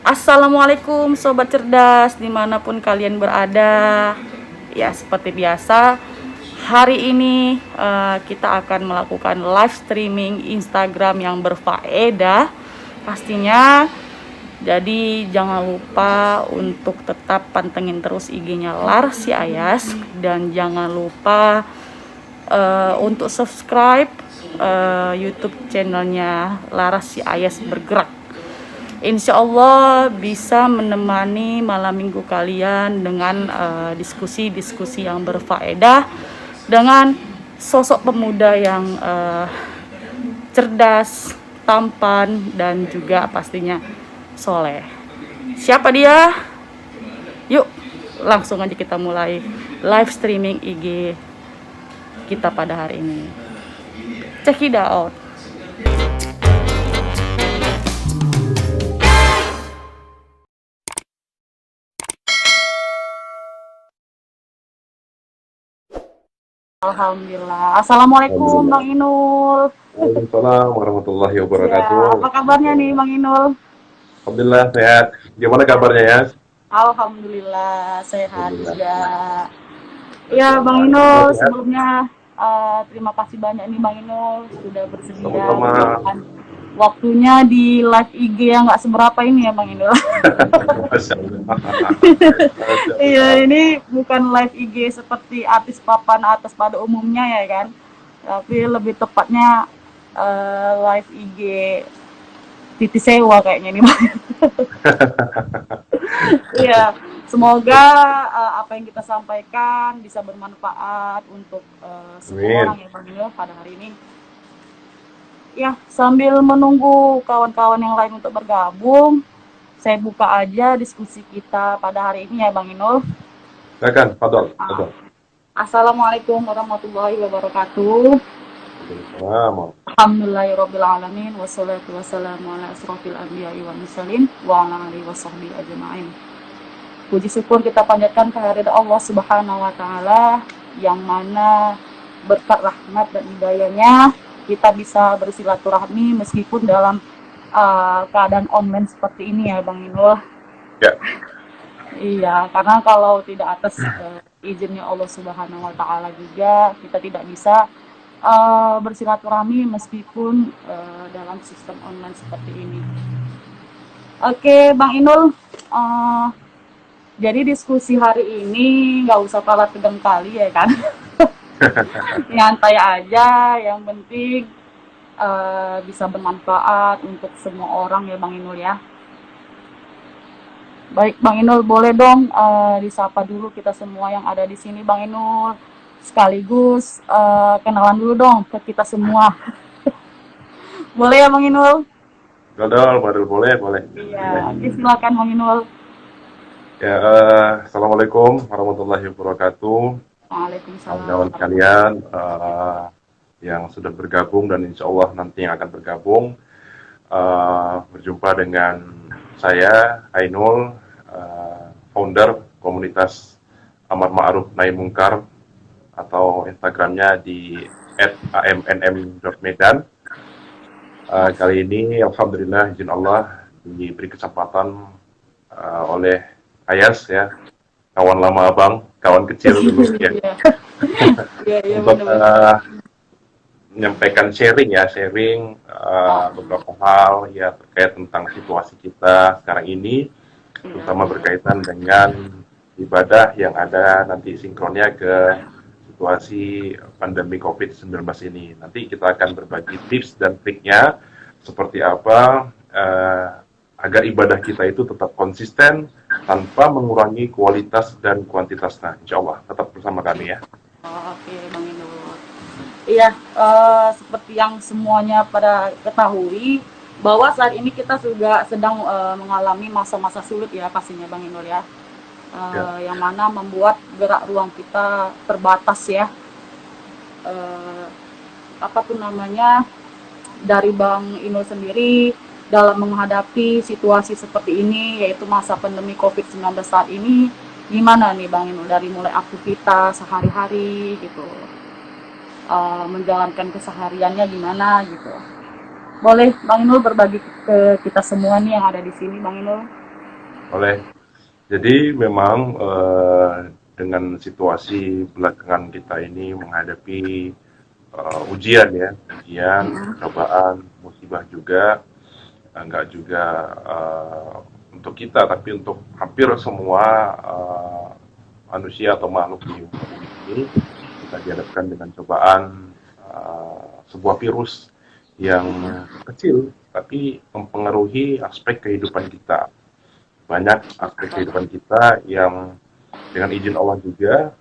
Assalamualaikum Sobat Cerdas dimanapun kalian berada. Ya seperti biasa, hari ini kita akan melakukan live streaming Instagram yang berfaedah pastinya. Jadi jangan lupa untuk tetap pantengin terus IG-nya Laras Si Ayas. Dan jangan lupa untuk subscribe YouTube channelnya Laras Si Ayas Bergerak. Insya Allah bisa menemani malam minggu kalian dengan diskusi-diskusi yang berfaedah dengan sosok pemuda yang cerdas, tampan, dan juga pastinya soleh. Siapa dia? Yuk langsung aja kita mulai live streaming IG kita pada hari ini. Check it out. Alhamdulillah. Assalamualaikum Alhamdulillah. Bang Inul. Waalaikumsalam warahmatullahi Ya, wabarakatuh. apa kabarnya nih Bang Inul? Alhamdulillah sehat. Gimana kabarnya ya? Alhamdulillah sehat Alhamdulillah. juga. Ya Bang Alhamdulillah Inul, sehat. sebelumnya terima kasih banyak nih Bang Inul sudah bersedia Sama-sama. meluangkan waktunya di live IG yang nggak seberapa ini ya Bang Inul. Masya Allah. Masya Iya, Allah. ini bukan live IG seperti artis papan atas pada umumnya ya kan, tapi lebih tepatnya live IG Titi Sewa kayaknya nih Bang. Iya, semoga apa yang kita sampaikan bisa bermanfaat untuk semua orang Amin. ya Bang Inul pada hari ini. Ya, sambil menunggu kawan-kawan yang lain untuk bergabung, saya buka aja diskusi kita pada hari ini ya Bang Inul. Silakan, Fadol. Ah, Fadol. Assalamualaikum warahmatullahi wabarakatuh. Waalaikumsalam. Alhamdulillahirrabbilalamin. Wassalatu wassalamu ala asrofil anbiya'i wal mursalin wa ala alihi wasahbihi ajma'in. Puji syukur kita panjatkan kehadirat Allah Subhanahu wa taala yang mana berkat rahmat dan hidayahnya kita bisa bersilaturahmi meskipun dalam keadaan online seperti ini ya Bang Inul. Ya, Iya, karena kalau tidak atas izinnya Allah Subhanahu wa taala juga kita tidak bisa bersilaturahmi meskipun dalam sistem online seperti ini. Oke, Bang Inul, uh, jadi diskusi hari ini nggak usah kalah tegang kali ya kan? Nyantai aja, yang penting bisa bermanfaat untuk semua orang ya Bang Inul ya. Baik Bang Inul, boleh dong disapa dulu kita semua yang ada di sini Bang Inul. Sekaligus kenalan dulu dong ke kita semua. Boleh ya Bang Inul? Fadol, Fadol boleh, boleh. Boleh. Iya, oke, silakan Bang Inul. Ya, Assalamualaikum warahmatullahi wabarakatuh. Kawan-kawan Waalaikumsalam. sekalian yang sudah bergabung dan insya Allah nanti yang akan bergabung. Berjumpa dengan saya, Ainul, founder komunitas Amar Ma'ruf Nahi Mungkar atau Instagramnya di @amnm.medan. Kali ini, alhamdulillah, izin Allah diberi kesempatan oleh Ayas ya, kawan lama abang, kawan kecil dulu ya, Iya, iya, iya untuk benar-benar. menyampaikan sharing beberapa hal ya terkait tentang situasi kita sekarang ini, Iya, terutama berkaitan dengan ibadah yang ada nanti sinkronnya ke situasi pandemi COVID-19 ini. Nanti kita akan berbagi tips dan triknya seperti apa agar ibadah kita itu tetap konsisten tanpa mengurangi kualitas dan kuantitasnya. Insya Allah tetap bersama kami ya. oke Bang Inul. Iya, seperti yang semuanya pada ketahui bahwa saat ini kita juga sedang mengalami masa-masa sulit ya pastinya Bang Inul ya. Ya, Yang mana membuat gerak ruang kita terbatas ya. Eh, apa tuh namanya, dari Bang Inul sendiri dalam menghadapi situasi seperti ini yaitu masa pandemi COVID-19 saat ini, gimana nih Bang Inul dari mulai aktivitas sehari-hari gitu, menjalankan kesehariannya gimana gitu. Boleh Bang Inul berbagi ke kita semua nih yang ada di sini Bang Inul. Oleh jadi memang dengan situasi belakangan kita ini menghadapi ujian ya, ujian, cobaan, musibah juga, enggak juga untuk kita, tapi untuk hampir semua manusia atau makhluk di muka bumi ini, kita dihadapkan dengan cobaan sebuah virus yang kecil, tapi mempengaruhi aspek kehidupan kita. Banyak aspek kehidupan kita yang dengan izin Allah juga,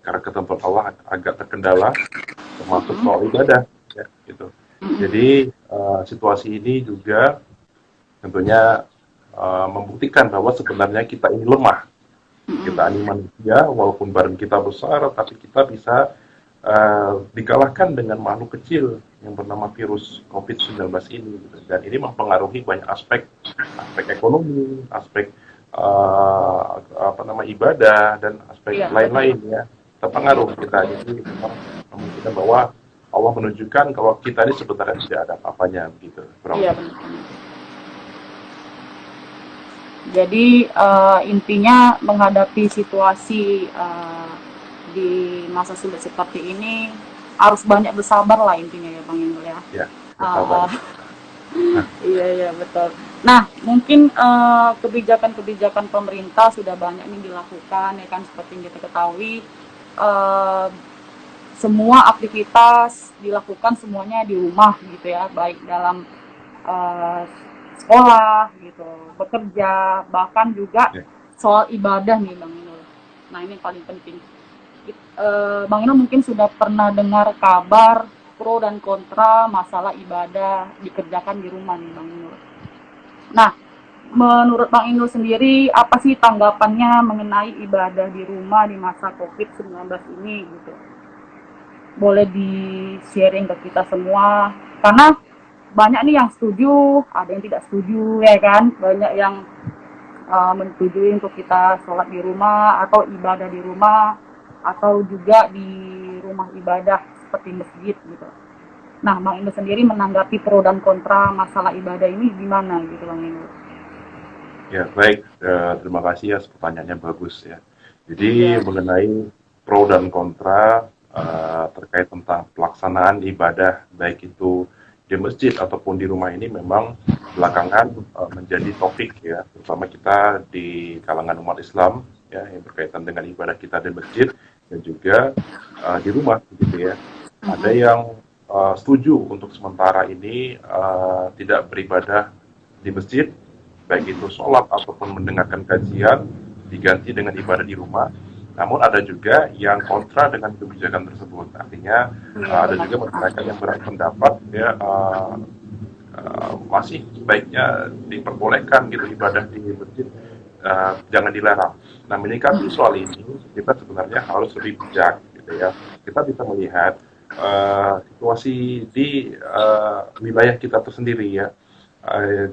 karena ketentuan Allah agak terkendala, termasuk soal ibadah, ya, gitu. Jadi situasi ini juga tentunya membuktikan bahwa sebenarnya kita ini lemah. Kita ini manusia, walaupun badan kita besar, tapi kita bisa dikalahkan dengan makhluk kecil yang bernama virus COVID-19 ini. Gitu. Dan ini mempengaruhi banyak aspek, aspek ekonomi, aspek ibadah, dan aspek Iya, lain-lain betul. ya. Terpengaruh kita. Jadi memang membuktikan bahwa Allah menunjukkan kalau kita ini sebenarnya tidak ada apa-apanya begitu. Iya, benar. Jadi intinya menghadapi situasi di masa sulit seperti ini harus banyak bersabar lah intinya ya Bang Indul ya. Ya, bersabar. Uh, iya iya betul. Nah mungkin kebijakan-kebijakan pemerintah sudah banyak nih dilakukan ya kan seperti yang kita ketahui. Uh, Semua aktivitas dilakukan semuanya di rumah gitu ya, baik dalam uh, sekolah gitu, bekerja, bahkan juga Ya. soal ibadah nih Bang Inul. Nah ini yang paling penting. Bang Inul mungkin sudah pernah dengar kabar pro dan kontra masalah ibadah dikerjakan di rumah nih Bang Inul. Nah, menurut Bang Inul sendiri apa sih tanggapannya mengenai ibadah di rumah di masa COVID-19 ini gitu? Boleh di-sharing ke kita semua karena banyak nih yang setuju, ada yang tidak setuju ya kan, banyak yang menyetujui untuk kita sholat di rumah atau ibadah di rumah atau juga di rumah ibadah seperti masjid gitu. Nah, Bang Indo sendiri menanggapi pro dan kontra masalah ibadah ini gimana gitu Bang Indo? Ya, baik. Terima kasih ya, pertanyaannya bagus ya. Jadi Iya. mengenai pro dan kontra terkait tentang pelaksanaan ibadah baik itu di masjid ataupun di rumah ini memang belakangan menjadi topik ya, terutama kita di kalangan umat Islam ya yang berkaitan dengan ibadah kita di masjid dan juga di rumah begitu ya. Ada yang setuju untuk sementara ini tidak beribadah di masjid, baik itu sholat ataupun mendengarkan kajian, diganti dengan ibadah di rumah. Namun ada juga yang kontra dengan kebijakan tersebut. Artinya ada juga masyarakat yang berpendapat ya masih sebaiknya diperbolehkan gitu ibadah di masjid, jangan dilarang. Nah, menyikapi soal ini kita sebenarnya harus lebih bijak gitu ya. Kita bisa melihat situasi di wilayah kita tersendiri ya.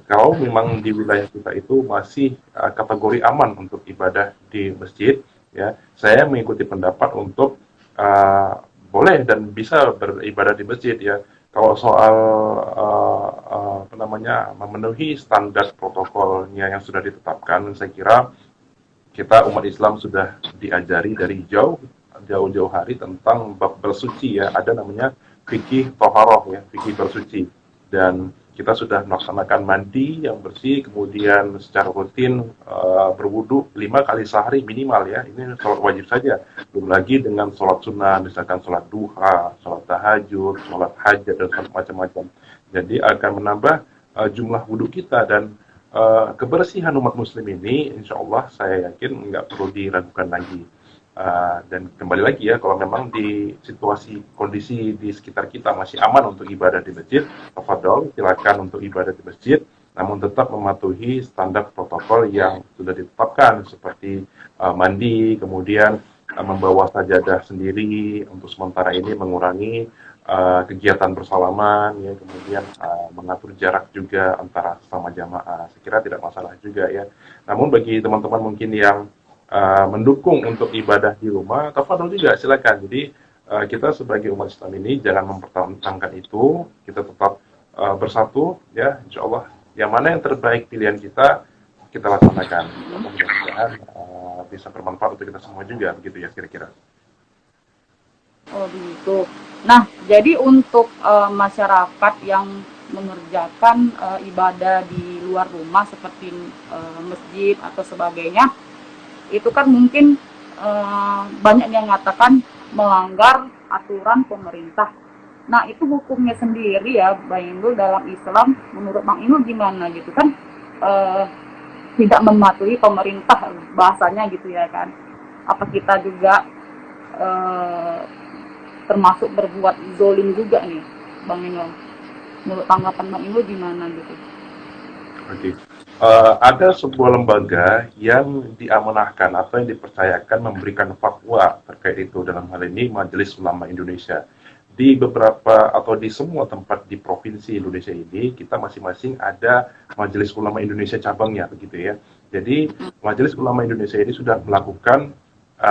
Kalau memang di wilayah kita itu masih kategori aman untuk ibadah di masjid, ya, saya mengikuti pendapat untuk boleh dan bisa beribadah di masjid ya. Kalau soal memenuhi standar protokolnya yang sudah ditetapkan, saya kira kita umat Islam sudah diajari dari jauh-jauh hari tentang bab bersuci ya. Ada namanya fikih toharoh ya, fikih bersuci. Dan kita sudah melaksanakan mandi yang bersih, kemudian secara rutin berwudu 5 kali sehari minimal ya. Ini sholat wajib saja. Belum lagi dengan sholat sunnah, misalkan sholat duha, sholat tahajud, sholat hajat, dan sholat macam-macam. Jadi akan menambah jumlah wudhu kita dan kebersihan umat muslim ini, insya Allah saya yakin nggak perlu diragukan lagi. Dan kembali lagi ya, kalau memang di situasi kondisi di sekitar kita masih aman untuk ibadah di masjid, tafadhol silakan untuk ibadah di masjid, namun tetap mematuhi standar protokol yang sudah ditetapkan seperti mandi, kemudian membawa sajadah sendiri untuk sementara ini, mengurangi kegiatan bersalaman, ya, kemudian mengatur jarak juga antara sesama jamaah. Saya kira tidak masalah juga ya. Namun bagi teman-teman mungkin yang mendukung untuk ibadah di rumah, tafadhol juga silakan. Jadi kita sebagai umat Islam ini jangan mempertahankan itu, kita tetap bersatu ya, insya Allah yang mana yang terbaik pilihan kita kita laksanakan. Mudah-mudahan bisa bermanfaat untuk kita semua juga, begitu ya kira-kira. Oh begitu. Nah, jadi untuk masyarakat yang mengerjakan ibadah di luar rumah seperti masjid atau sebagainya, itu kan mungkin banyak yang mengatakan melanggar aturan pemerintah. Nah, itu hukumnya sendiri ya, Bang Indul, dalam Islam, menurut Bang Indul gimana gitu kan? eh, Tidak mematuhi pemerintah bahasanya gitu ya kan? Apa kita juga eh, termasuk berbuat zolim juga nih, Bang Indul? Menurut tanggapan Bang Indul gimana gitu? Oke. Ada sebuah lembaga yang diamanahkan atau yang dipercayakan memberikan fatwa terkait itu, dalam hal ini Majelis Ulama Indonesia. Di beberapa atau di semua tempat di provinsi Indonesia ini, kita masing-masing ada Majelis Ulama Indonesia cabangnya, begitu ya. Jadi Majelis Ulama Indonesia ini sudah melakukan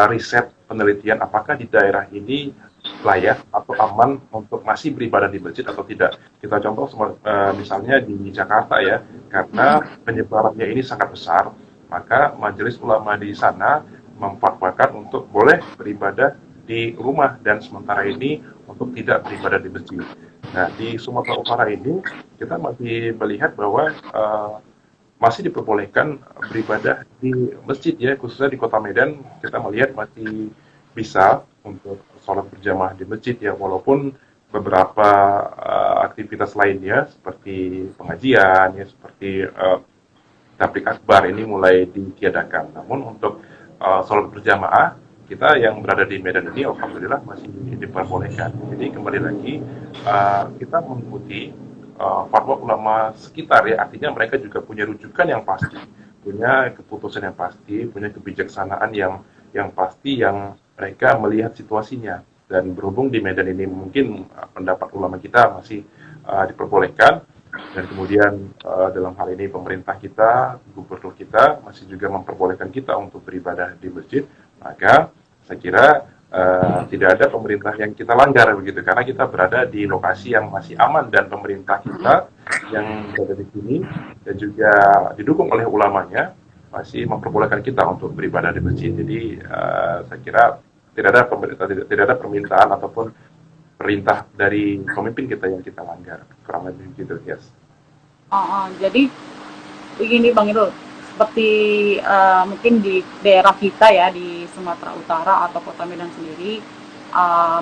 riset penelitian apakah di daerah ini layak atau aman untuk masih beribadah di masjid atau tidak. Kita contoh misalnya di Jakarta ya, karena penyebarannya ini sangat besar, maka majelis ulama di sana memfatwakan untuk boleh beribadah di rumah dan sementara ini untuk tidak beribadah di masjid. Nah, di Sumatera Utara ini kita masih melihat bahwa masih diperbolehkan beribadah di masjid ya, khususnya di Kota Medan kita melihat masih bisa untuk sholat berjamaah di masjid ya, walaupun beberapa aktivitas lainnya seperti pengajian ya, seperti tablik akbar ini mulai ditiadakan. Namun untuk sholat berjamaah kita yang berada di Medan ini alhamdulillah masih diperbolehkan. Jadi kembali lagi kita mengikuti fatwa ulama sekitar ya, artinya mereka juga punya rujukan yang pasti, punya keputusan yang pasti, punya kebijaksanaan yang pasti, yang mereka melihat situasinya. Dan berhubung di Medan ini mungkin pendapat ulama kita masih diperbolehkan, dan kemudian dalam hal ini pemerintah kita, gubernur kita masih juga memperbolehkan kita untuk beribadah di masjid, maka saya kira tidak ada pemerintah yang kita langgar begitu, karena kita berada di lokasi yang masih aman dan pemerintah kita yang berada di sini dan juga didukung oleh ulamanya masih memperbolehkan kita untuk beribadah di masjid. Jadi saya kira tidak ada permintaan ataupun perintah dari pemimpin kita yang kita langgar, kurang lebih gitu, yes. Jadi begini Bang Irul, seperti mungkin di daerah kita ya di Sumatera Utara atau Kota Medan sendiri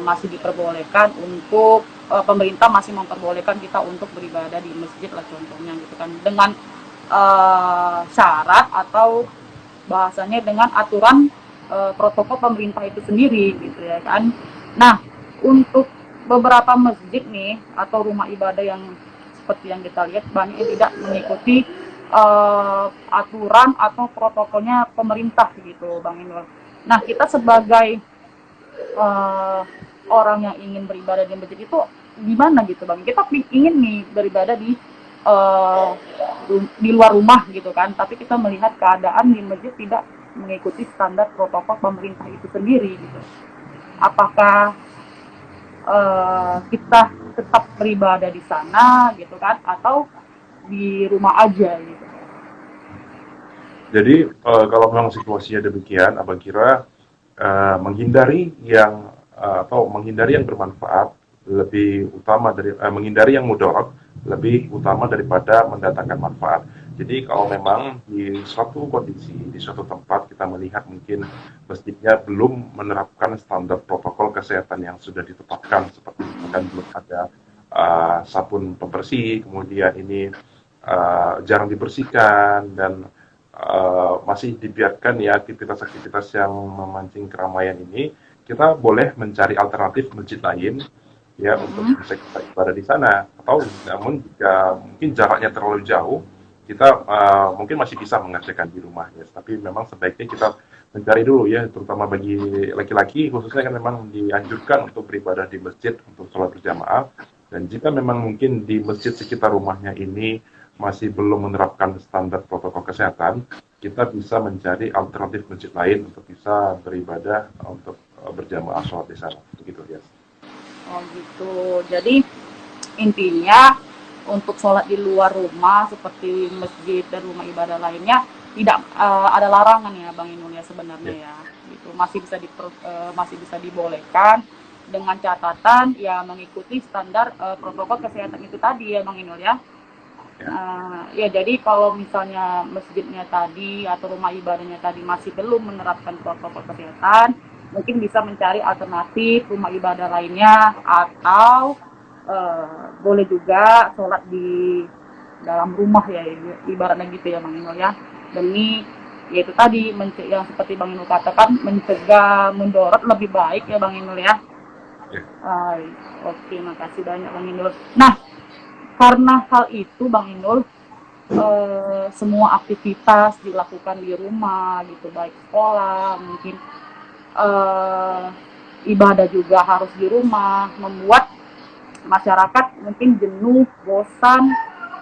masih diperbolehkan untuk pemerintah masih memperbolehkan kita untuk beribadah di masjid lah contohnya gitu kan, dengan syarat atau bahasanya dengan aturan protokol pemerintah itu sendiri gitu ya kan. Nah, untuk beberapa masjid nih atau rumah ibadah yang seperti yang kita lihat banyak yang tidak mengikuti aturan atau protokolnya pemerintah gitu Bang Inul. Nah, kita sebagai orang yang ingin beribadah di masjid itu gimana gitu Bang? Kita ingin nih beribadah di luar rumah gitu kan, tapi kita melihat keadaan di masjid tidak mengikuti standar protokol pemerintah itu sendiri gitu. Apakah kita tetap beribadah di sana gitu kan, atau di rumah aja gitu? Jadi kalau memang situasinya demikian, Abang kira menghindari yang bermanfaat lebih utama dari menghindari yang mudarat lebih utama daripada mendatangkan manfaat. Jadi kalau memang di suatu kondisi, di suatu tempat kita melihat mungkin masjidnya belum menerapkan standar protokol kesehatan yang sudah ditetapkan, seperti misalkan belum ada sabun pembersih, kemudian ini jarang dibersihkan dan masih dibiarkan ya aktivitas-aktivitas yang memancing keramaian ini, kita boleh mencari alternatif masjid lain ya untuk bisa kita ibadah di sana. Atau namun jika mungkin jaraknya terlalu jauh, kita mungkin masih bisa mengerjakan di rumah ya. Tapi memang sebaiknya kita mencari dulu ya, terutama bagi laki-laki khususnya kan memang dianjurkan untuk beribadah di masjid untuk sholat berjamaah. Dan jika memang mungkin di masjid sekitar rumahnya ini masih belum menerapkan standar protokol kesehatan, kita bisa mencari alternatif masjid lain untuk bisa beribadah untuk berjamaah sholat di sana. Begitu ya. Oh gitu. Jadi intinya untuk sholat di luar rumah seperti masjid dan rumah ibadah lainnya tidak ada larangan ya Bang Inul ya sebenarnya Ya, ya, gitu. Masih bisa dibolehkan dengan catatan ya mengikuti standar protokol kesehatan itu tadi ya Bang Inul ya. ya, Ya jadi kalau misalnya masjidnya tadi atau rumah ibadahnya tadi masih belum menerapkan protokol kesehatan, mungkin bisa mencari alternatif rumah ibadah lainnya atau boleh juga sholat di dalam rumah ya, ibaratnya gitu ya Bang Inul ya. Demi yaitu tadi yang seperti Bang Inul katakan mencegah mendorot lebih baik ya Bang Inul ya. ya. Oke, makasih banyak Bang Inul. Nah, karena hal itu Bang Inul, semua aktivitas dilakukan di rumah gitu, baik sekolah mungkin eh, ibadah juga harus di rumah, membuat masyarakat mungkin jenuh, bosan,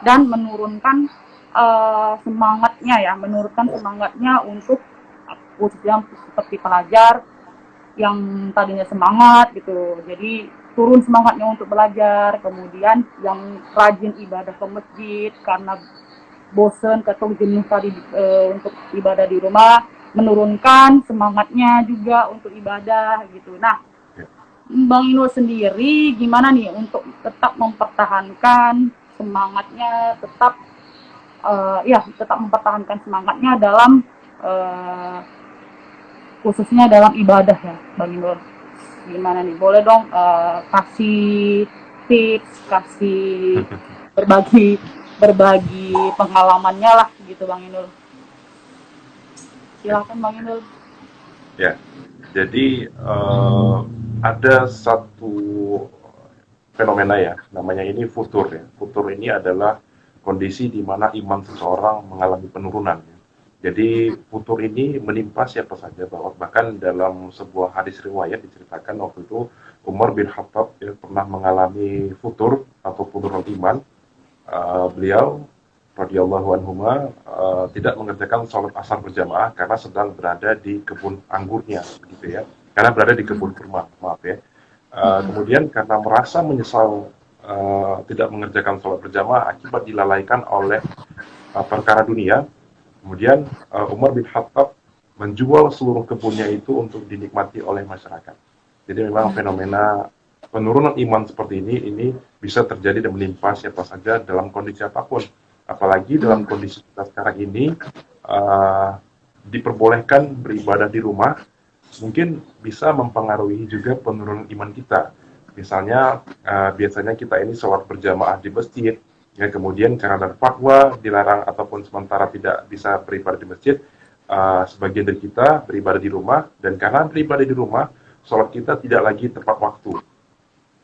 dan menurunkan semangatnya untuk khususnya seperti pelajar yang tadinya semangat gitu, jadi turun semangatnya untuk belajar, kemudian yang rajin ibadah ke masjid karena bosen atau jenuh tadi untuk ibadah di rumah, menurunkan semangatnya juga untuk ibadah gitu. Nah, Ya. Bang Inul sendiri gimana nih untuk tetap mempertahankan semangatnya, tetap mempertahankan semangatnya dalam eh, khususnya dalam ibadah ya, Bang Inul. Gimana nih? Boleh dong kasih tips, kasih berbagi berbagi pengalamannya lah gitu Bang Inul. Ya. Silakan Bang Inul. Ya. Jadi ada satu fenomena ya, namanya ini futur ya. Futur ini adalah kondisi di mana iman seseorang mengalami penurunan. Ya. Jadi futur ini menimpa siapa saja, bahkan dalam sebuah hadis riwayat diceritakan waktu itu Umar bin Khattab ya, pernah mengalami futur atau penurunan iman. Beliau radhiyallahu anhuma tidak mengerjakan sholat asar berjamaah karena sedang berada di kebun anggurnya, gitu ya. Karena berada di kebun kurma, maaf ya. Kemudian karena merasa menyesal tidak mengerjakan sholat berjamaah akibat dilalaikan oleh perkara dunia, kemudian Umar bin Khattab menjual seluruh kebunnya itu untuk dinikmati oleh masyarakat. Jadi memang fenomena penurunan iman seperti ini bisa terjadi dan menimpa siapa saja dalam kondisi apapun. Apalagi dalam kondisi kita sekarang ini diperbolehkan beribadah di rumah, mungkin bisa mempengaruhi juga penurunan iman kita. Misalnya biasanya kita ini sholat berjamaah di masjid, ya kemudian karena ada fatwa dilarang ataupun sementara tidak bisa beribadah di masjid, sebagian dari kita beribadah di rumah, dan karena beribadah di rumah, sholat kita tidak lagi tepat waktu.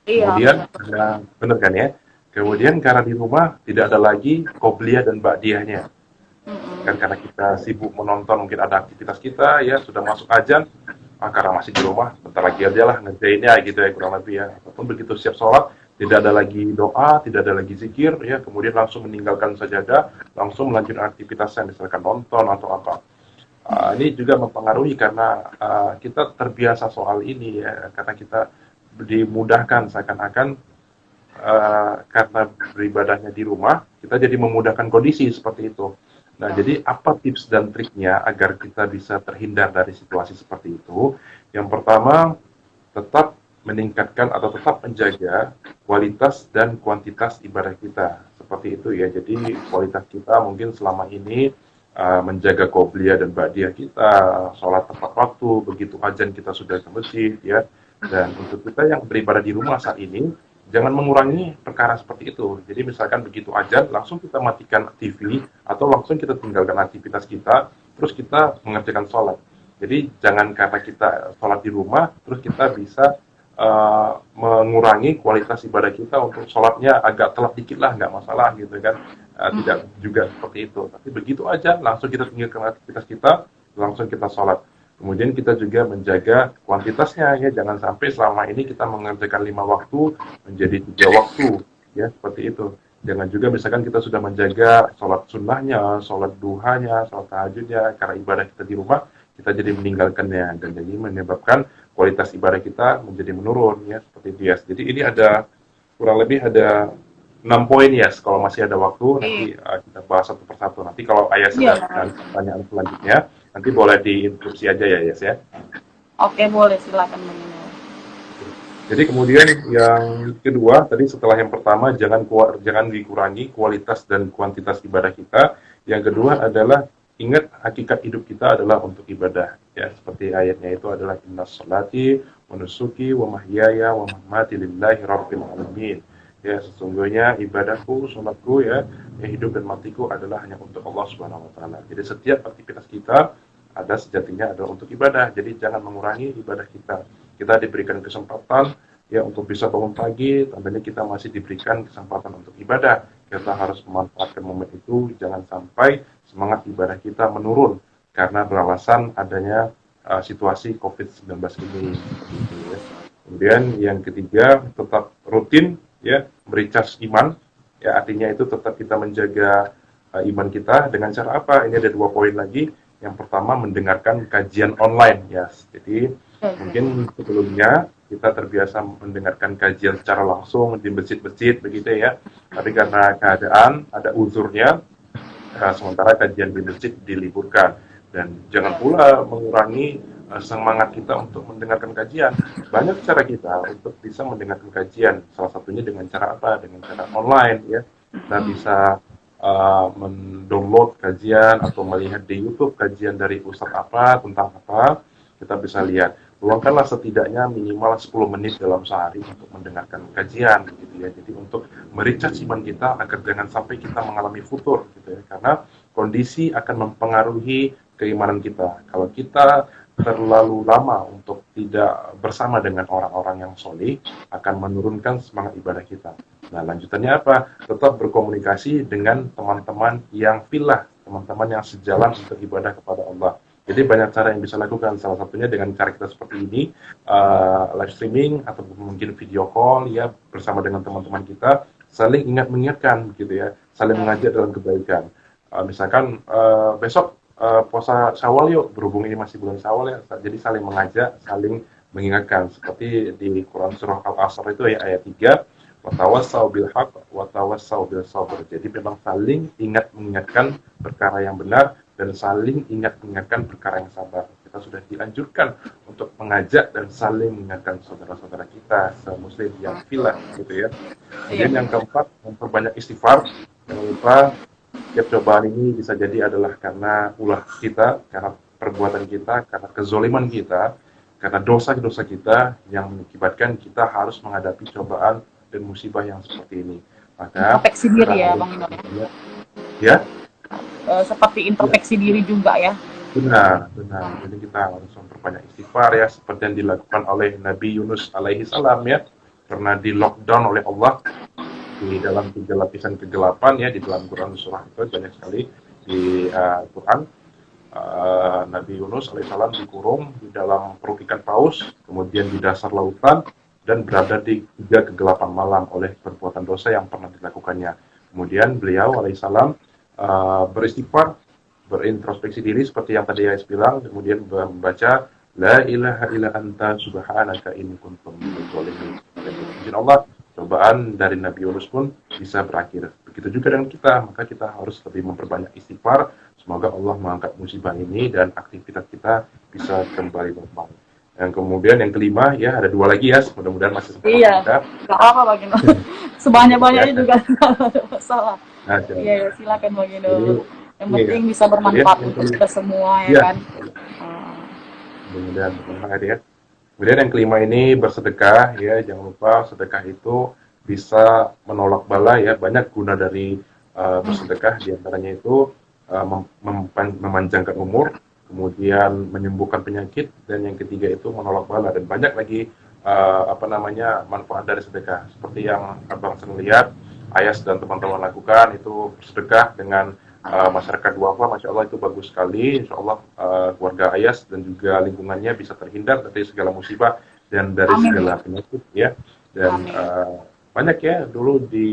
Iya, Kemudian, benar kan ya? Kemudian karena di rumah tidak ada lagi qobliyah dan ba'diyahnya. Kan karena kita sibuk menonton, mungkin ada aktivitas kita, ya sudah masuk ajan, karena masih di rumah, bentar lagi aja lah ngerjainnya gitu ya, kurang lebih ya. Ataupun begitu siap sholat, tidak ada lagi doa, tidak ada lagi zikir, ya kemudian langsung meninggalkan sajadah, langsung melanjutkan aktivitasnya, misalkan nonton atau apa. Ini juga mempengaruhi karena kita terbiasa soal ini ya, karena kita dimudahkan seakan-akan karena beribadahnya di rumah, kita jadi memudahkan kondisi seperti itu. Nah, jadi apa tips dan triknya agar kita bisa terhindar dari situasi seperti itu? Yang pertama, tetap meningkatkan atau tetap menjaga kualitas dan kuantitas ibadah kita. Seperti itu ya. Jadi kualitas kita mungkin selama ini menjaga qobliyah dan ba'diyah kita, sholat tepat waktu, begitu azan kita sudah ke masjid ya. Dan untuk kita yang beribadah di rumah saat ini, jangan mengurangi perkara seperti itu. Jadi misalkan begitu azan, langsung kita matikan TV, atau langsung kita tinggalkan aktivitas kita, terus kita mengerjakan sholat. Jadi jangan karena kita sholat di rumah, terus kita bisa mengurangi kualitas ibadah kita untuk sholatnya agak telat dikit lah, nggak masalah gitu kan. Tidak juga seperti itu. Tapi begitu aja, langsung kita tinggalkan aktivitas kita, langsung kita sholat. Kemudian kita juga menjaga kuantitasnya ya, jangan sampai selama ini kita mengerjakan 5 waktu menjadi 3 waktu ya, seperti itu. Jangan juga misalkan kita sudah menjaga sholat sunnahnya, sholat duhanya, sholat tahajudnya, karena ibadah kita di rumah, kita jadi meninggalkannya dan jadi menyebabkan kualitas ibadah kita menjadi menurun ya, seperti itu ya. Jadi ini ada kurang lebih ada 6 poin ya, kalau masih ada waktu nanti Iya. kita bahas satu persatu. Nanti kalau Ayas Iya. ada pertanyaan selanjutnya, nanti boleh diinterupsi aja ya Ayas ya. Oke, boleh silakan Bang Inul. Jadi kemudian yang kedua tadi setelah yang pertama jangan dikurangi kualitas dan kuantitas ibadah kita. Yang kedua adalah ingat hakikat hidup kita adalah untuk ibadah ya, seperti ayatnya itu adalah innas salati wa nusuki wa mahyaya wa mamati lillahi rabbil alamin. Ya, sesungguhnya ibadahku, salatku ya hidup dan matiku adalah hanya untuk Allah Subhanahu wa taala. Jadi setiap aktivitas kita ada sejatinya adalah untuk ibadah. Jadi jangan mengurangi ibadah kita. Kita diberikan kesempatan ya untuk bisa bangun pagi, tandanya kita masih diberikan kesempatan untuk ibadah. Kita harus memanfaatkan momen itu, jangan sampai semangat ibadah kita menurun karena beralasan adanya situasi COVID-19 ini. Gitu, ya. Kemudian yang ketiga, tetap rutin ya merecharge iman. Ya artinya itu tetap kita menjaga iman kita dengan cara apa? Ini ada 2 poin lagi. Yang pertama mendengarkan kajian online ya. Jadi mungkin sebelumnya kita terbiasa mendengarkan kajian secara langsung di masjid-masjid begitu ya. Tapi karena keadaan ada uzurnya, sementara kajian di masjid diliburkan. Dan jangan pula mengurangi semangat kita untuk mendengarkan kajian. Banyak cara kita untuk bisa mendengarkan kajian. Salah satunya dengan cara apa? Dengan cara online ya. Kita bisa mendownload kajian atau melihat di YouTube kajian dari ustadz apa tentang apa, kita bisa lihat. Luangkanlah setidaknya minimal 10 menit dalam sehari untuk mendengarkan kajian gitu ya. Jadi untuk merecharge iman kita agar jangan sampai kita mengalami futur gitu ya. Karena kondisi akan mempengaruhi keimanan kita. Kalau kita terlalu lama untuk tidak bersama dengan orang-orang yang solih, akan menurunkan semangat ibadah kita. Nah, lanjutannya apa? Tetap berkomunikasi dengan teman-teman yang filah, teman-teman yang sejalan untuk ibadah kepada Allah. Jadi banyak cara yang bisa lakukan, salah satunya dengan cara kita seperti ini, live streaming atau mungkin video call ya bersama dengan teman-teman kita, saling ingat mengingatkan gitu ya, saling mengajak dalam kebaikan. Misalkan besok puasa Syawal yuk, berhubung ini masih bulan Syawal ya, jadi saling mengajak, saling mengingatkan seperti di Quran surah Al-Asr itu ya ayat 3, watawassau bil haq watawassau bil sabr. Jadi memang saling ingat mengingatkan perkara yang benar dan saling ingat mengingatkan perkara yang sabar. Kita sudah dianjurkan untuk mengajak dan saling mengingatkan saudara-saudara kita se-muslim yang filah gitu ya. Kemudian yang keempat, memperbanyak istighfar. Jangan lupa setiap cobaan ini bisa jadi adalah karena ulah kita, karena perbuatan kita, karena kezoliman kita, karena dosa-dosa kita yang mengakibatkan kita harus menghadapi cobaan dan musibah yang seperti ini. Maka Introspeksi diri ya Bang Inul. Ya, seperti introspeksi diri juga ya. benar, benar. Jadi kita harus memperbanyak istighfar ya, seperti yang dilakukan oleh Nabi Yunus alaihi salam ya, karena di lockdown oleh Allah di dalam 3 lapisan kegelapan ya, di dalam Quran surah itu banyak sekali di Quran. Nabi Yunus alaihissalam dikurung di dalam perut ikan paus, kemudian di dasar lautan dan berada di 3 kegelapan malam oleh perbuatan dosa yang pernah dilakukannya. Kemudian beliau alaihissalam beristighfar, berintrospeksi diri seperti yang tadi Ais bilang, kemudian membaca la ilaha illa anta subhanaka inni kuntu minadz dzalimin. Izin Allah, cobaan dari Nabi Yunus pun bisa berakhir. Begitu juga dengan kita, maka kita harus lebih memperbanyak istighfar. Semoga Allah mengangkat musibah ini dan aktivitas kita bisa kembali normal. Yang kemudian yang kelima ya, ada 2 lagi ya, mudah-mudahan masih sempat Iya, nggak apa Bang Inul. Sebanyak-banyaknya juga nggak ada masalah. Nah, Iya, silakan Bang jadi, Inul. Yang iya. penting bisa bermanfaat Kemudian untuk kita semua ya Iya, kan. mudah-mudahan bermanfaat ya. Kemudian yang kelima ini bersedekah ya, jangan lupa sedekah itu bisa menolak bala ya. Banyak guna dari bersedekah, diantaranya itu memanjangkan umur, kemudian menyembuhkan penyakit, dan yang ketiga itu menolak bala. Dan banyak lagi manfaat dari sedekah. Seperti yang Abang sering lihat, Ayas dan teman-teman lakukan itu bersedekah dengan masyarakat duafa, Masya Allah itu bagus sekali. Insya Allah keluarga Ayas dan juga lingkungannya bisa terhindar dari segala musibah dan dari Amin. segala penyakit ya. Dan banyak ya, dulu di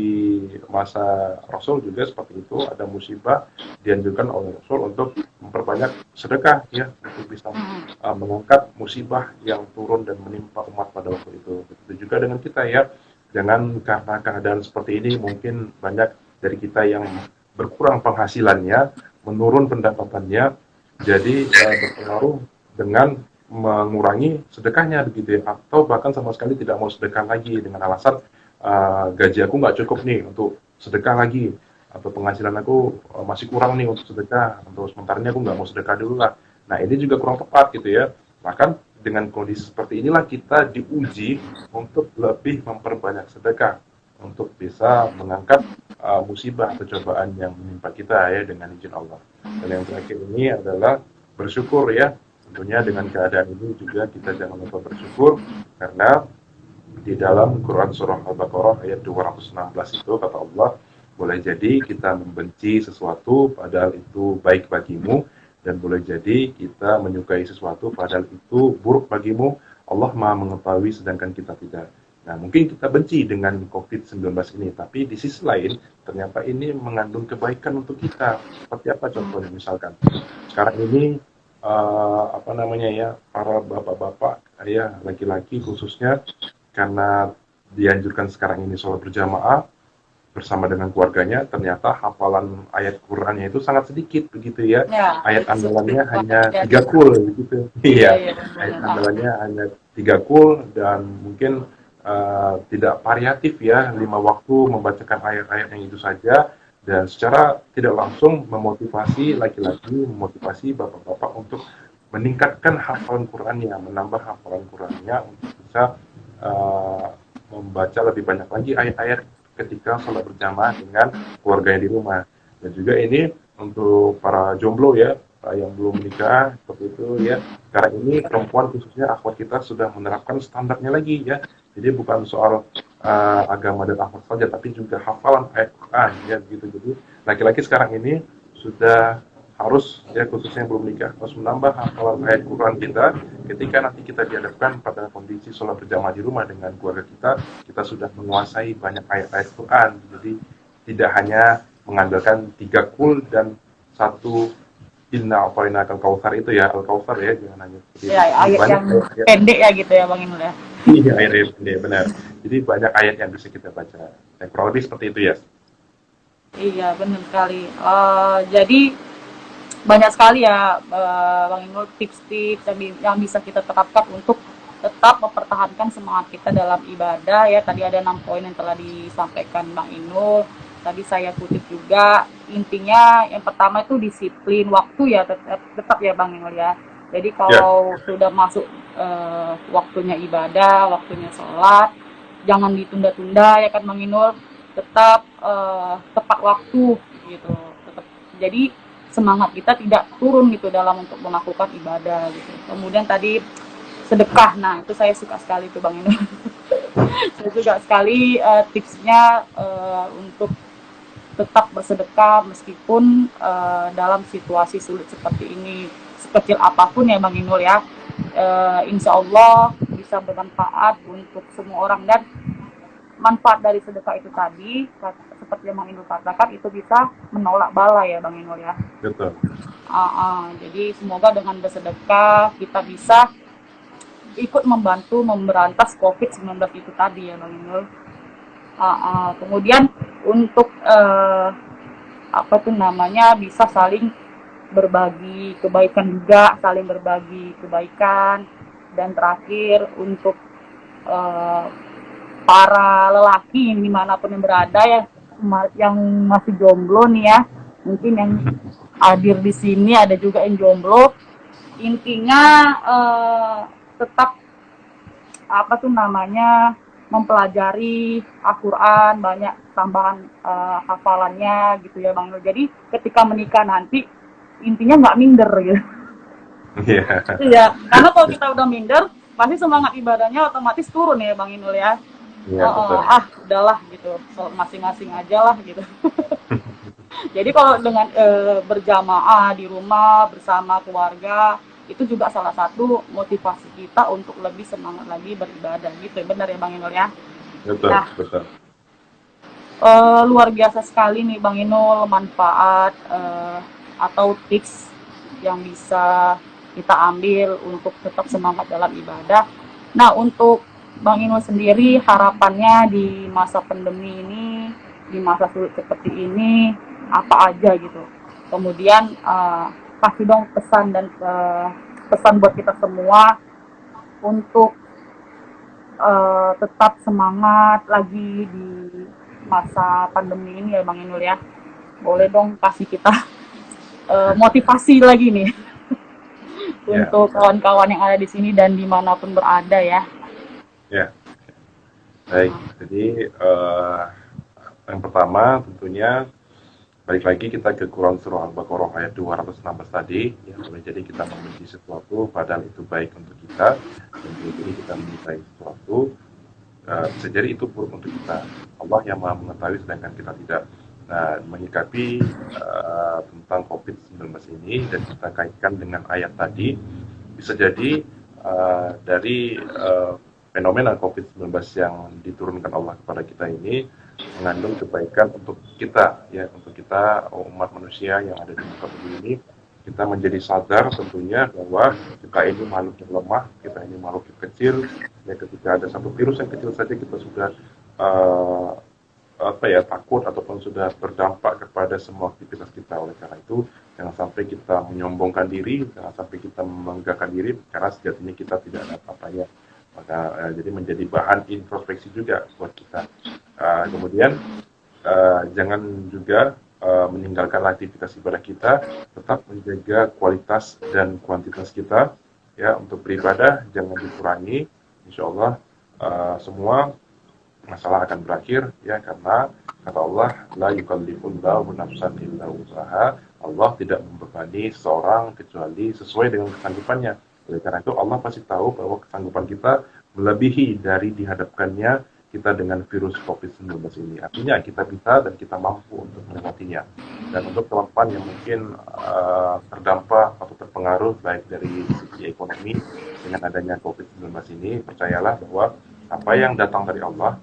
masa Rasul juga seperti itu, ada musibah dianjurkan oleh Rasul untuk memperbanyak sedekah ya, untuk bisa mengangkat musibah yang turun dan menimpa umat pada waktu itu. Begitu juga dengan kita ya, jangan karena keadaan seperti ini mungkin banyak dari kita yang berkurang penghasilannya, menurun pendapatannya, jadi berpengaruh dengan mengurangi sedekahnya begitu ya, atau bahkan sama sekali tidak mau sedekah lagi dengan alasan gaji aku nggak cukup nih untuk sedekah lagi, atau penghasilan aku masih kurang nih untuk sedekah, untuk sementaranya aku nggak mau sedekah dulu lah. Nah ini juga kurang tepat gitu ya. Bahkan dengan kondisi seperti inilah kita diuji untuk lebih memperbanyak sedekah, untuk bisa mengangkat musibah atau cobaan yang menimpa kita ya dengan izin Allah. Dan yang terakhir ini adalah bersyukur ya. Tentunya dengan keadaan ini juga kita jangan lupa bersyukur, karena di dalam Quran Surah Al-Baqarah ayat 216 itu kata Allah, boleh jadi kita membenci sesuatu padahal itu baik bagimu, dan boleh jadi kita menyukai sesuatu padahal itu buruk bagimu. Allah Maha mengetahui sedangkan kita tidak. Nah, mungkin kita benci dengan COVID-19 ini, tapi di sisi lain ternyata ini mengandung kebaikan untuk kita. Seperti apa contohnya? Misalkan sekarang ini apa namanya ya, para bapak-bapak, ayah, laki-laki khususnya, karena dianjurkan sekarang ini sholat berjamaah bersama dengan keluarganya, ternyata hafalan ayat Qur'annya itu sangat sedikit begitu ya. Ya, Ayat andalannya hanya ya. 3 kul begitu. Iya, Iya, ayat benar. andalannya hanya 3 kul, dan mungkin tidak variatif ya, 5 waktu membacakan ayat-ayat yang itu saja, dan secara tidak langsung memotivasi laki-laki, memotivasi bapak-bapak untuk meningkatkan hafalan Qur'annya, menambah hafalan Qur'annya untuk bisa membaca lebih banyak lagi ayat-ayat ketika sholat berjamaah dengan keluarganya di rumah. Dan juga ini untuk para jomblo ya, yang belum menikah seperti itu ya. Sekarang ini perempuan khususnya akhwat kita sudah menerapkan standarnya lagi ya. Jadi bukan soal agama dan akhlak saja, tapi juga hafalan ayat Quran ya begitu. Jadi laki-laki sekarang ini sudah harus ya, khususnya yang belum menikah, harus menambah hafalan ayat Quran kita ketika nanti kita dihadapkan pada kondisi sholat berjamaah di rumah dengan keluarga kita sudah menguasai banyak ayat-ayat Quran. Jadi tidak hanya mengandalkan 3 kul dan 1 inna a'thaina al-kautsar itu ya, al-kautsar ya, jangan hanya seperti Ya, itu. ayat Banyak yang ayat, pendek ya gitu ya Bang Inul ya. iya, ayat-ayat pendek, benar. Jadi banyak ayat yang bisa kita baca. Yang kurang lebih seperti itu ya. Iya, benar sekali. Jadi banyak sekali ya Bang Inul tips-tips yang bisa kita terapkan untuk tetap mempertahankan semangat kita dalam ibadah ya. Tadi ada 6 poin yang telah disampaikan Bang Inul. Tadi saya kutip juga, intinya yang pertama itu disiplin waktu ya, tetap ya Bang Inul ya. Jadi Ya, kalau sudah masuk waktunya ibadah, waktunya sholat, jangan ditunda-tunda ya kan Bang Inul, tetap tepat waktu gitu. Tetap, jadi semangat kita tidak turun gitu dalam untuk melakukan ibadah gitu. Kemudian tadi sedekah, nah itu saya suka sekali tuh Bang Inul. Saya suka sekali tipsnya untuk tetap bersedekah meskipun dalam situasi sulit seperti ini, sekecil apapun ya Bang Inul ya. Insya Allah bisa bermanfaat untuk semua orang, dan manfaat dari sedekah itu tadi seperti yang Bang Inul katakan itu bisa menolak bala ya Bang Inul ya. betul. Jadi semoga dengan bersedekah kita bisa ikut membantu memberantas COVID-19 itu tadi ya Bang Inul. Kemudian untuk apa tuh namanya, bisa saling berbagi kebaikan juga, saling berbagi kebaikan. Dan terakhir untuk para lelaki dimanapun yang berada ya, yang masih jomblo nih ya, mungkin yang hadir di sini ada juga yang jomblo. Intinya tetap apa tuh namanya, mempelajari Al-Quran, banyak tambahan hafalannya gitu ya Bang Nur. Jadi ketika menikah nanti intinya nggak minder gitu. Iya, Iya, karena kalau kita udah minder pasti semangat ibadahnya otomatis turun ya Bang Inul ya. iya betul. Udahlah gitu, masing-masing aja lah gitu. Jadi kalau dengan berjamaah di rumah bersama keluarga, itu juga salah satu motivasi kita untuk lebih semangat lagi beribadah gitu. Benar ya Bang Inul ya. Betul, Nah, betul. luar biasa sekali nih Bang Inul manfaat atau tips yang bisa kita ambil untuk tetap semangat dalam ibadah. Nah, untuk Bang Inul sendiri harapannya di masa pandemi ini, di masa sulit seperti ini, apa aja gitu. Kemudian kasih dong pesan dan pesan buat kita semua untuk tetap semangat lagi di masa pandemi ini ya Bang Inul ya. Boleh dong kasih kita motivasi lagi nih untuk kawan-kawan yang ada di sini dan dimanapun berada ya. Ya, baik. Jadi yang pertama tentunya balik lagi kita ke Quran Surah Al-Baqarah ayat 216 tadi, ya boleh jadi kita membenci sesuatu padahal itu baik untuk kita, dan boleh jadi kita mencintai sesuatu, bisa jadi itu buruk untuk kita. Allah yang maha mengetahui sedangkan kita tidak. Nah, menyikapi tentang COVID-19 ini dan kita kaitkan dengan ayat tadi, bisa jadi dari fenomena COVID-19 yang diturunkan Allah kepada kita ini mengandung kebaikan untuk kita, ya, untuk kita umat manusia yang ada di muka bumi ini. Kita menjadi sadar tentunya bahwa kita ini makhluk yang lemah, kita ini makhluk yang kecil. Ya, ketika ada satu virus yang kecil saja kita sudah takut ataupun sudah berdampak kepada semua aktivitas kita. Oleh karena itu, jangan sampai kita menyombongkan diri, jangan sampai kita membanggakan diri, karena sejatinya kita tidak ada apa-apanya. Maka jadi menjadi bahan introspeksi juga buat kita. Kemudian jangan juga meninggalkan aktivitas ibadah kita, tetap menjaga kualitas dan kuantitas kita, ya, untuk beribadah jangan dikurangi. Insya Allah semua masalah akan berakhir, ya, karena kata Allah, la yukallifullahu nafsan illa wus'aha. Allah tidak membebani seorang kecuali sesuai dengan kesanggupannya. Oleh karena itu Allah pasti tahu bahwa kesanggupan kita melebihi dari dihadapkannya kita dengan virus COVID-19 ini. Artinya kita bisa dan kita mampu untuk melewatinya. Dan untuk teman-teman yang mungkin terdampak atau terpengaruh baik dari sisi ekonomi dengan adanya COVID-19 ini, percayalah bahwa apa yang datang dari Allah,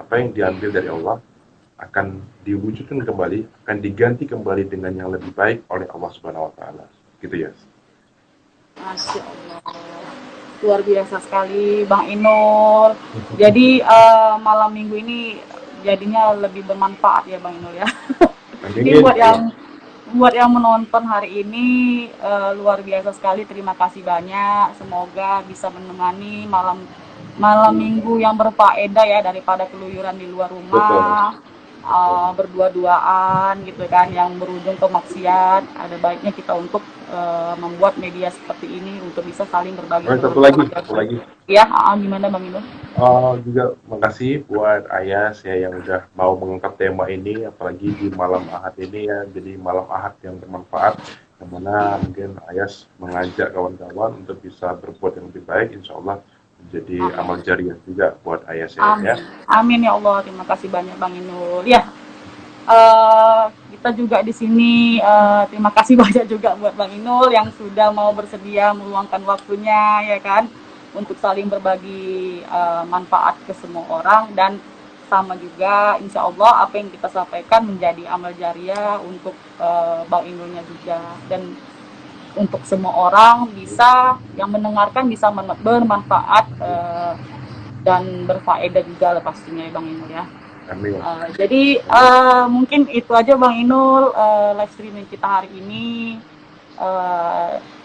apa yang diambil dari Allah akan diwujudkan kembali, akan diganti kembali dengan yang lebih baik oleh Allah Subhanahu wa taala. Gitu ya. Masya Allah, luar biasa sekali Bang Inul. Jadi malam minggu ini jadinya lebih bermanfaat ya Bang Inul ya. Ini buat yang menonton hari ini luar biasa sekali. Terima kasih banyak. Semoga bisa menemani malam minggu yang berfaedah ya, daripada keluyuran di luar rumah. Berdua-duaan gitu kan yang berujung ke maksiat. Ada baiknya kita untuk membuat media seperti ini untuk bisa saling berbagi. Satu lagi. Ya, gimana Bang Inul? Juga makasih buat Ayas ya yang udah mau mengangkat tema ini, apalagi di malam Ahad ini ya. Jadi malam Ahad yang bermanfaat, yang mana mungkin Ayas mengajak kawan-kawan untuk bisa berbuat yang lebih baik. Insya Allah menjadi amal jariah juga buat Ayas ya. Amin. Amin ya Allah. Terima kasih banyak Bang Inul. Ya, kita juga di sini terima kasih banyak juga buat Bang Inul yang sudah mau bersedia meluangkan waktunya ya kan untuk saling berbagi manfaat ke semua orang, dan sama juga insya Allah apa yang kita sampaikan menjadi amal jariah untuk Bang Inulnya juga, dan untuk semua orang bisa yang mendengarkan bisa bermanfaat dan berfaedah juga pastinya ya Bang Inul ya. Amin. Jadi mungkin itu aja Bang Inul live streaming kita hari ini.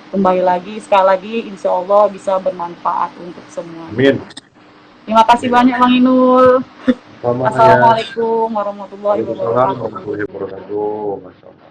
Kembali lagi sekali lagi insya Allah bisa bermanfaat untuk semua. Amin. Terima kasih banyak Bang Inul. Assalamualaikum Assalamualaikum warahmatullahi wabarakatuh. Masya Allah.